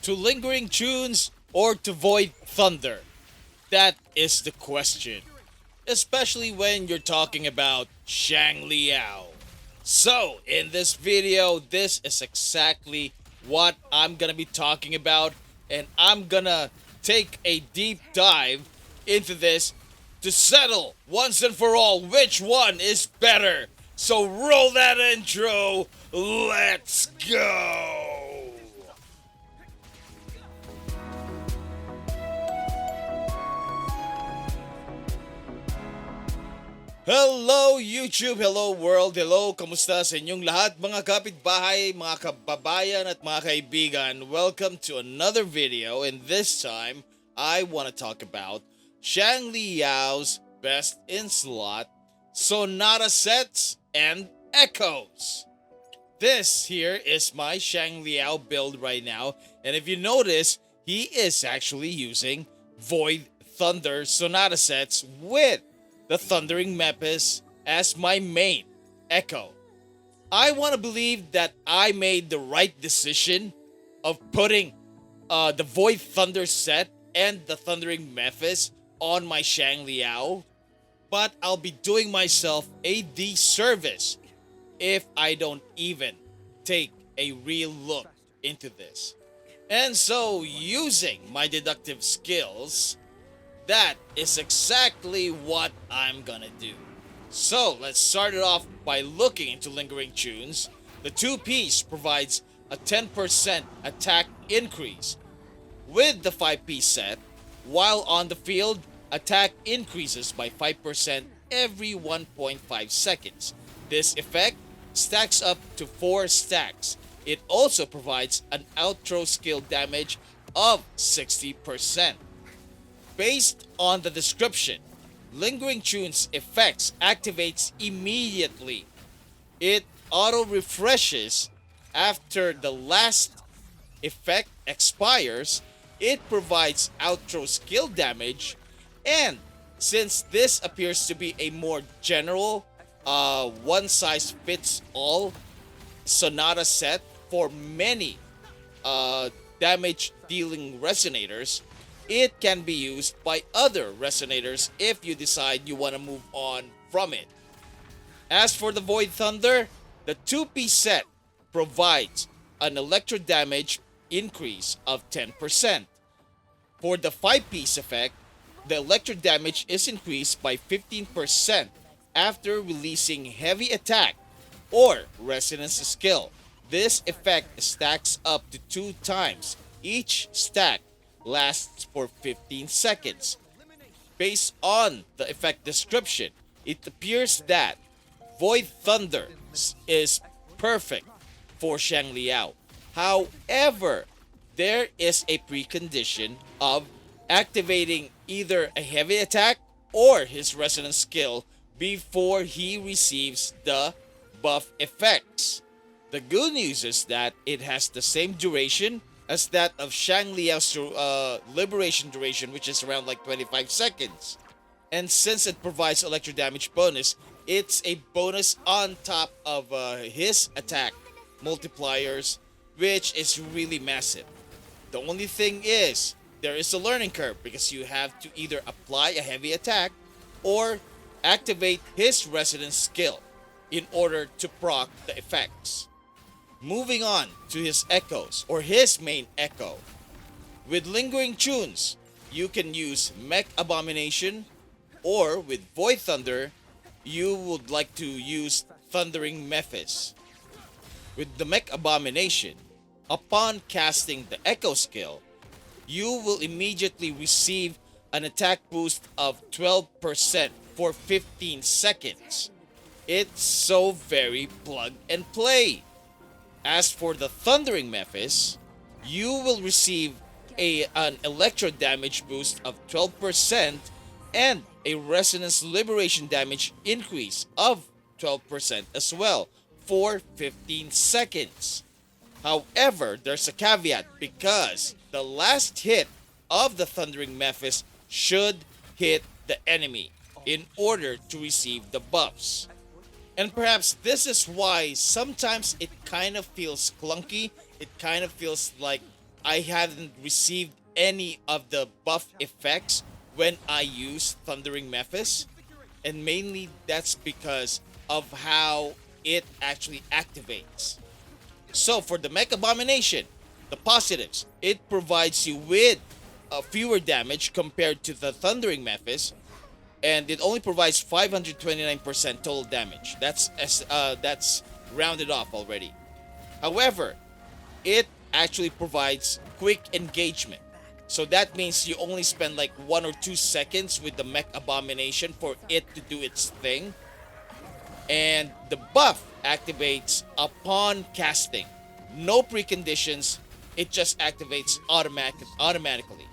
To lingering tunes or to void thunder? That is the question. Especially when you're talking about Xiangli Yao. So, in this video, this is exactly what I'm gonna be talking about, and I'm gonna take a deep dive into this to settle once and for all which one is better. So, roll that intro, let's go! Hello YouTube, hello world, hello, kamusta sa inyong lahat mga kapitbahay, mga kababayan at mga kaibigan. Welcome to another video, and this time I want to talk about Xiangli Yao's best in slot, sonata sets, and echoes. This here is my Xiangli Yao build right now, and if you notice, he is actually using Void Thunder sonata sets with the Thundering Mepis as my main echo. I want to believe that I made the right decision of putting the Void Thunder set and the Thundering Mepis on my Xiangli Yao, but I'll be doing myself a disservice if I don't even take a real look into this. And so, using my deductive skills, that is exactly what I'm gonna do. So let's start it off by looking into lingering tunes. The 2-piece provides a 10% attack increase. With the 5-piece set, while on the field, attack increases by 5% every 1.5 seconds. This effect stacks up to 4 stacks. It also provides an outro skill damage of 60%. Based on the description, Lingering Tunes effects activates immediately. It auto-refreshes after the last effect expires. It provides outro skill damage, and since this appears to be a more general, one-size-fits-all sonata set for many damage-dealing resonators, it can be used by other resonators if you decide you want to move on from it. As for the Void Thunder, the 2-piece set provides an electro damage increase of 10%. For the 5-piece effect, the electro damage is increased by 15% after releasing heavy attack or resonance skill. This effect stacks up to 2 times. Each stack lasts for 15 seconds. Based on the effect description, it appears that Void Thunder is perfect for Xiangli Yao. However, there is a precondition of activating either a heavy attack or his resonance skill before he receives the buff effects. The good news is that it has the same duration as that of Xiangli Yao's liberation duration, which is around like 25 seconds. And since it provides electro damage bonus, it's a bonus on top of his attack multipliers, which is really massive. The only thing is, there is a learning curve because you have to either apply a heavy attack or activate his resonance skill in order to proc the effects. Moving on to his echoes, or his main echo. With Lingering Tunes, you can use Mech Abomination, or with Void Thunder, you would like to use Thundering Mepis. With the Mech Abomination, upon casting the echo skill, you will immediately receive an attack boost of 12% for 15 seconds. It's so very plug and play. As for the Thundering Mepis, you will receive an electro damage boost of 12% and a resonance liberation damage increase of 12% as well for 15 seconds. However, there's a caveat because the last hit of the Thundering Mepis should hit the enemy in order to receive the buffs. And perhaps this is why sometimes it kind of feels clunky. It kind of feels like I hadn't received any of the buff effects when I use Thundering Mephis, and mainly that's because of how it actually activates. So for the Mech Abomination, the positives, it provides you with fewer damage compared to the Thundering Mephis, and it only provides 529% total damage. That's rounded off already. However, it actually provides quick engagement. So that means you only spend like 1 or 2 seconds with the Mech Abomination for it to do its thing. And the buff activates upon casting. No preconditions, it just activates automatically.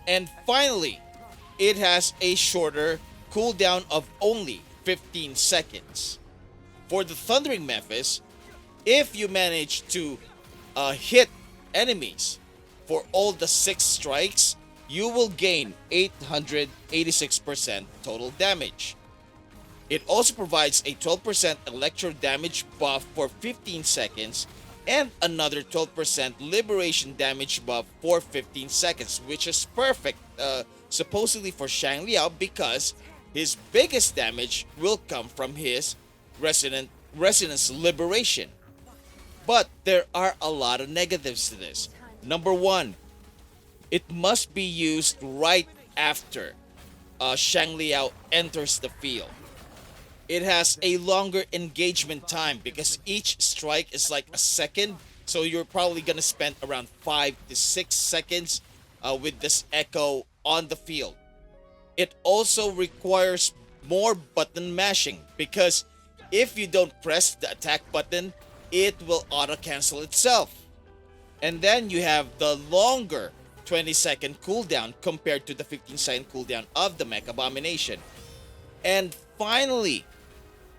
And finally, it has a shorter cooldown of only 15 seconds. For the Thundering Mephis, if you manage to hit enemies for all the 6 strikes, you will gain 886% total damage. It also provides a 12% electro damage buff for 15 seconds and another 12% liberation damage buff for 15 seconds, which is perfect, supposedly for Xiangli Yao, because his biggest damage will come from his resonance liberation. But there are a lot of negatives to this. Number one, it must be used right after Xiangli Yao enters the field. It has a longer engagement time because each strike is like a second. So you're probably going to spend around 5 to 6 seconds with this echo on the field. It also requires more button mashing because if you don't press the attack button, it will auto cancel itself. And then you have the longer 20-second cooldown compared to the 15-second cooldown of the Mech Abomination. And finally,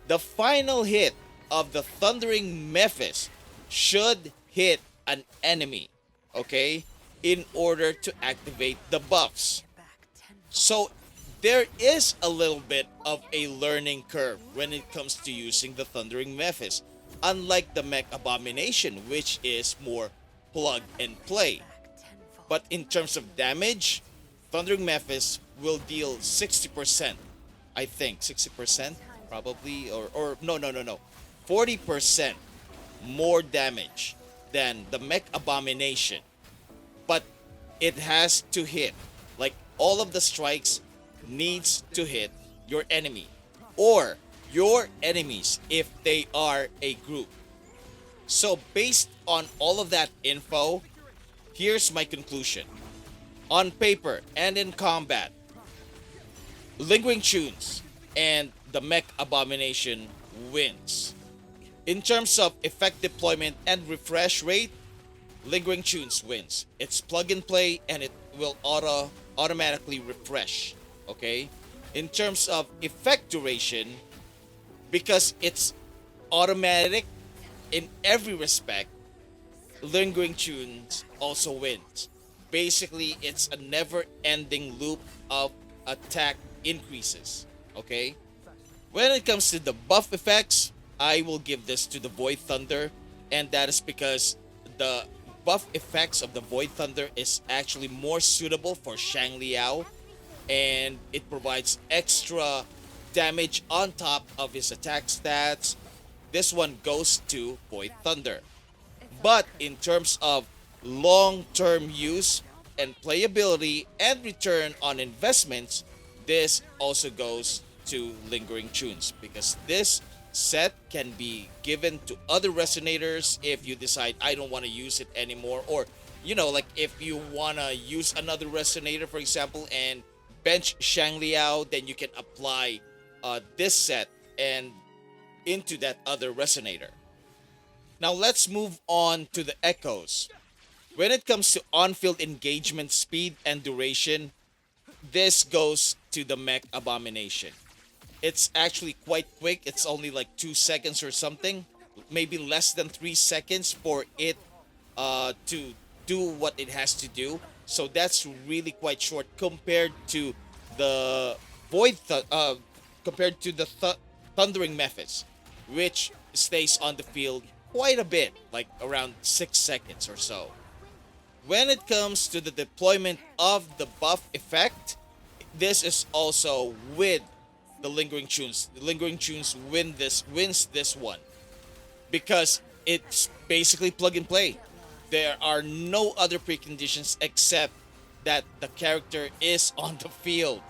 the final hit of the Thundering Mephis should hit an enemy, okay, in order to activate the buffs. So there is a little bit of a learning curve when it comes to using the Thundering Mephis, unlike the Mech Abomination, which is more plug and play. But in terms of damage, Thundering Mephis will deal 60%. I think 60% probably, or no, 40% more damage than the Mech Abomination. But it has to hit, like all of the strikes needs to hit your enemy or your enemies if they are a group. So based on all of that info, here's my conclusion. On paper and in combat, Lingering Tunes and the Mech Abomination wins. In terms of effect deployment and refresh rate, Lingering Tunes wins. It's plug and play and it will automatically refresh. Okay? In terms of effect duration, because it's automatic in every respect, Lingering Tunes also wins. Basically, it's a never-ending loop of attack increases. Okay? When it comes to the buff effects, I will give this to the Void Thunder, and that is because the buff effects of the Void Thunder is actually more suitable for Xiangli Yao, and it provides extra damage on top of his attack stats. This one goes to Void Thunder. But in terms of long-term use and playability and return on investments, this also goes to Lingering Tunes because this set can be given to other resonators if you decide I don't want to use it anymore, or like if you want to use another resonator, for example, and bench Xiangli Yao, then you can apply this set and into that other resonator. Now let's move on to the echoes. When it comes to on-field engagement speed and duration, this goes to the Mech Abomination. It's actually quite quick. It's only like 2 seconds or something, maybe less than 3 seconds for it to do what it has to do. So that's really quite short compared to the Thundering Mephis, which stays on the field quite a bit, like around 6 seconds or so. When it comes to the deployment of the buff effect, this is also with the lingering tunes. The lingering tunes wins this one because it's basically plug and play. There are no other preconditions except that the character is on the field.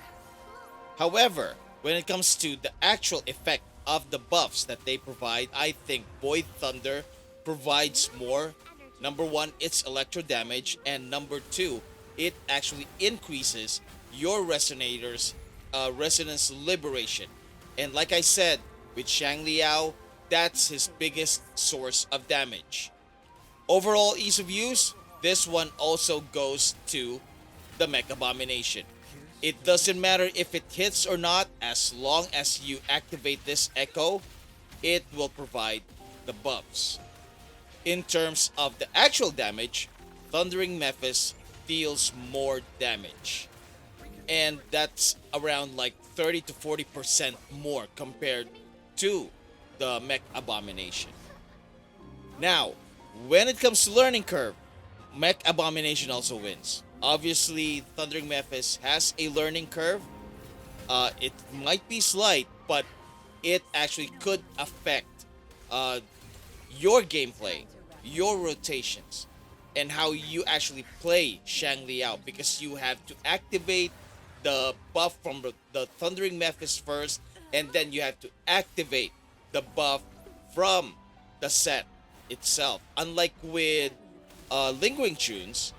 However, when it comes to the actual effect of the buffs that they provide, I think Void Thunder provides more. Number one, it's electro damage, and number two, it actually increases your resonator's resonance liberation. And like I said, with Xiangli Yao, that's his biggest source of damage. Overall ease of use, this one also goes to the Mech Abomination. It doesn't matter if it hits or not, as long as you activate this echo, it will provide the buffs. In terms of the actual damage, Thundering Mephis deals more damage. And that's around like 30 to 40% more compared to the Mech Abomination. Now, when it comes to learning curve, Mech Abomination also wins. Obviously, Thundering Mephis has a learning curve. It might be slight, but it actually could affect uh, your gameplay, your rotations, and how you actually play Xiangli Yao, because you have to activate the buff from the Thundering Mephis first, and then you have to activate the buff from the set itself. Unlike with Lingering Tunes,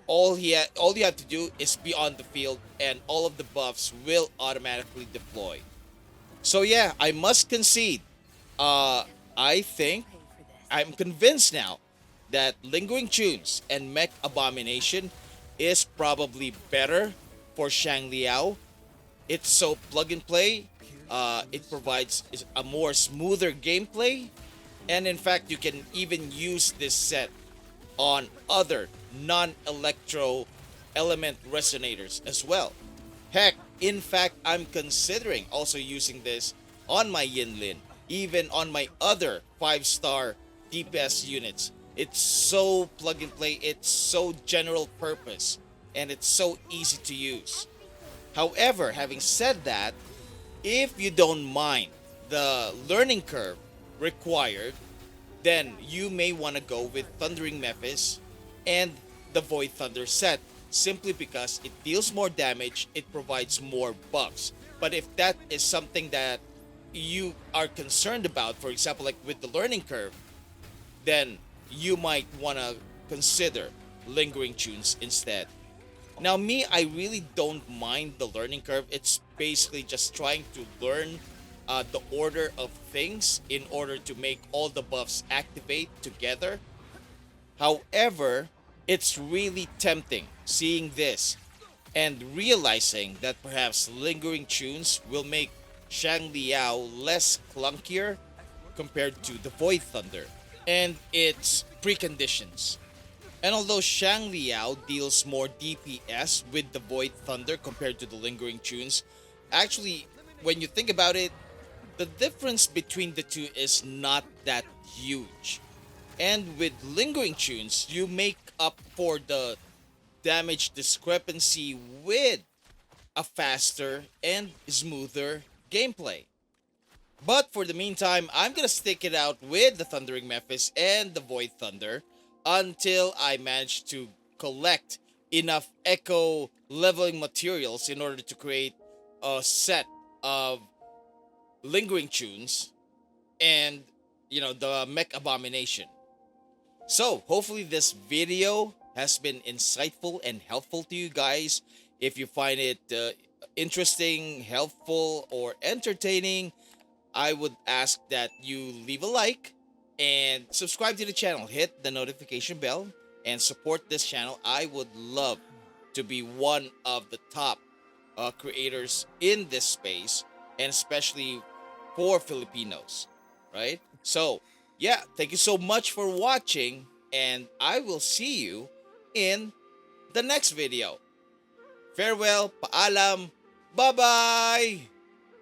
all you have to do is be on the field, and all of the buffs will automatically deploy. So yeah, I must concede. Uh, I think I'm convinced now that Lingering Tunes and Mech Abomination is probably better for Xiangli Yao. It's so plug and play. It provides a more smoother gameplay, and in fact, you can even use this set on other non-electro element resonators as well. Heck, in fact, I'm considering also using this on my Yinlin, even on my other 5-star DPS units. It's so plug and play, it's so general purpose, and it's so easy to use. However, having said that, if you don't mind the learning curve required, then you may want to go with Thundering Mephis and the Void Thunder set, simply because it deals more damage, it provides more buffs. But if that is something that you are concerned about, for example, like with the learning curve, then you might want to consider Lingering Tunes instead. Now, me, I really don't mind the learning curve. It's basically just trying to learn the order of things in order to make all the buffs activate together. However, it's really tempting seeing this and realizing that perhaps Lingering Tunes will make Xiangli Yao less clunkier compared to the Void Thunder and its preconditions. And although Xiangli Yao deals more DPS with the Void Thunder compared to the Lingering Tunes, actually, when you think about it, the difference between the two is not that huge. And with Lingering Tunes, you make up for the damage discrepancy with a faster and smoother gameplay. But for the meantime, I'm gonna stick it out with the Thundering Mephis and the Void Thunder until I manage to collect enough echo leveling materials in order to create a set of Lingering Tunes and the Mech Abomination. So hopefully this video has been insightful and helpful to you guys. If you find it interesting, helpful, or entertaining, I would ask that you leave a like and subscribe to the channel. Hit the notification bell and support this channel. I would love to be one of the top creators in this space, and especially for Filipinos, right? So, yeah, thank you so much for watching, and I will see you in the next video. Farewell, paalam, bye-bye!